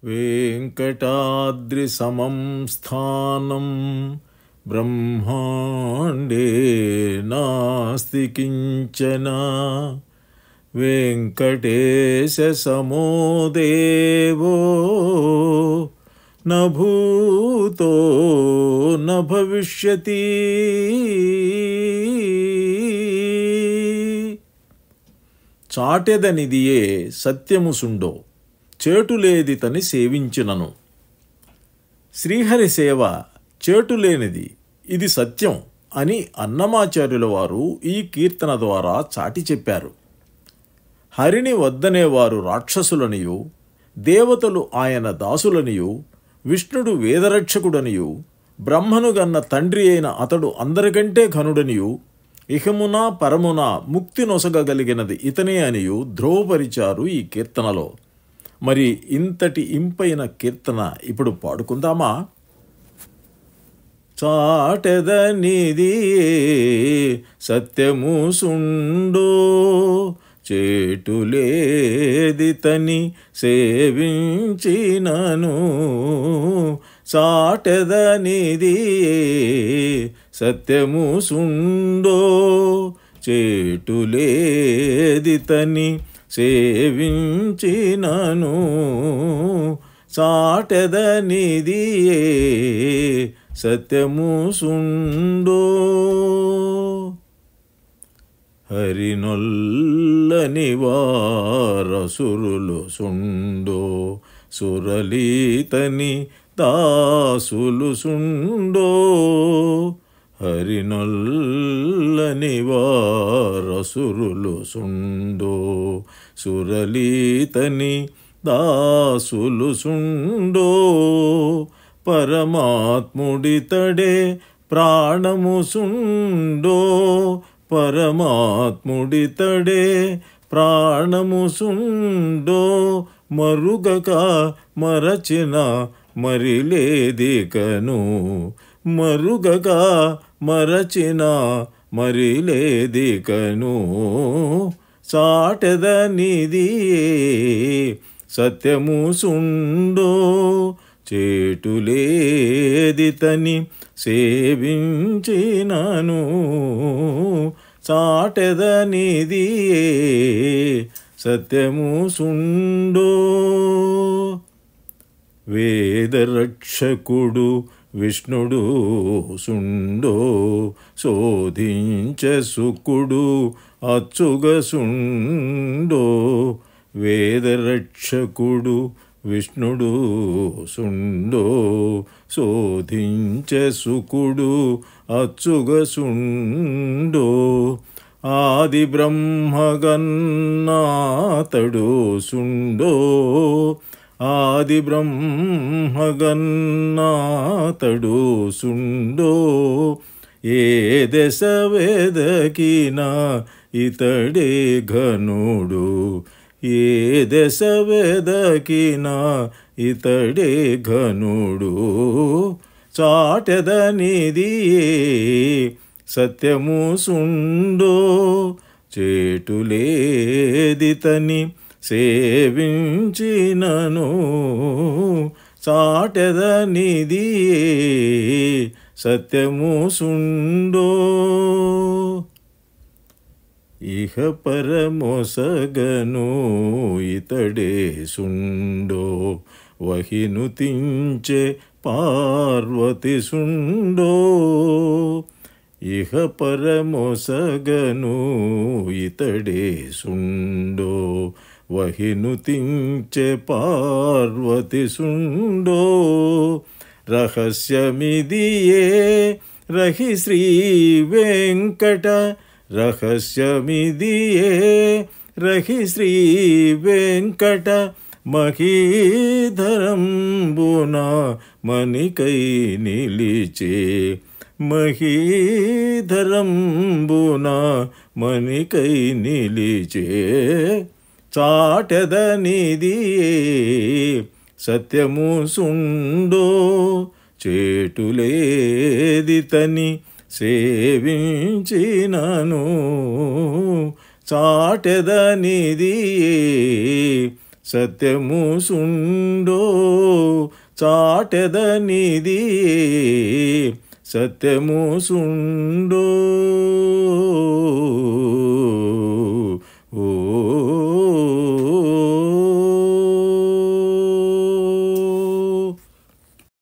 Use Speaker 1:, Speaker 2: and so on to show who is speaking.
Speaker 1: వెంకటాద్రిసమం స్థానం బ్రహ్మాండే నాస్తి కించన వెంకటేశసమో దేవో న భూతో న భవిష్యతి. చాటెదనిదియే సత్యము సుండో చేటులేదితని సేవించినను. శ్రీహరి సేవ చేటులేనిది, ఇది సత్యం అని అన్నమాచార్యుల వారు ఈ కీర్తన ద్వారా చాటి చెప్పారు. హరిని వద్దనేవారు రాక్షసులనియు, దేవతలు ఆయన దాసులనియు, విష్ణుడు వేదరక్షకుడనియు, బ్రహ్మను గన్న తండ్రి అయిన అతడు అందరికంటే ఘనుడనియు, ఇహమున పరమున ముక్తి నొసగగలిగినది ఇతనే అనియు ధ్రువపరిచారు ఈ కీర్తనలో. మరి ఇంతటి ఇంపైన కీర్తన ఇప్పుడు పాడుకుందామా? చాటెదనిది సత్యము సుండో చేటులేదితని సేవించినను. చాటెదనిది సత్యము సుండో చేటులేదితని సేవించినను. చాటెదనిది సత్యము సుండో. హరినొల్లని వారసురులు సుండో సురలీతని దాసులు సుండో. హరినొల్లని వారసురులు సుండో సురలీతని దాసులు సుండో. పరమాత్ముడితడే ప్రాణము సుండో. పరమాత్ముడితడే ప్రాణము సుండో. మరుగక మరచిన మరిలేదికను. మరుగక మరచిన మరిలేదికను. చాటెదనిది సత్యము సుండో చేటులేదితని సేవించినను. చాటెదనిది సత్యము సుండో. వేదరక్షకుడు విష్ణుడు సుండో శోధించ సుకుడు అచ్చుగ సుండో. వేదరక్షకుడు విష్ణుడు సుండో శోధించ సుకుడు అచ్చుగ సుండో. ఆది బ్రహ్మగన్నాతడు సుండో. ఆది బ్రహ్మగన్నాతడు సుండో. ఏ దశ వెదకినా ఇతడే ఘనుడు. ఏ దశ వెదకినా ఇతడే ఘనుడు. చాటెదనిది సత్యము సుండో చేటులేదితని సేవించినను. చాటెదనిది సత్యము సుండో. ఇహ పరమొసగను ఇతడే సుండో. వహినుతించే పార్వతి సుండో. ఇహ పరమొసగను ఇతడే సుండో. వహినుతించే పార్వతి సుండో. రహస్యమిదియే రహి శ్రీ వెంకట. రహస్యమిదియే రహి శ్రీ వెంకట. మహీధరంబున మణికై నిలిచే. మహీధరంబున మణికై నిలిచే. చాటెదనిది సత్యము సుండో చేటులేదితని సేవించినను. చాటెదనిది సత్యము సుండో. చాటెదనిది సత్యము సుండో.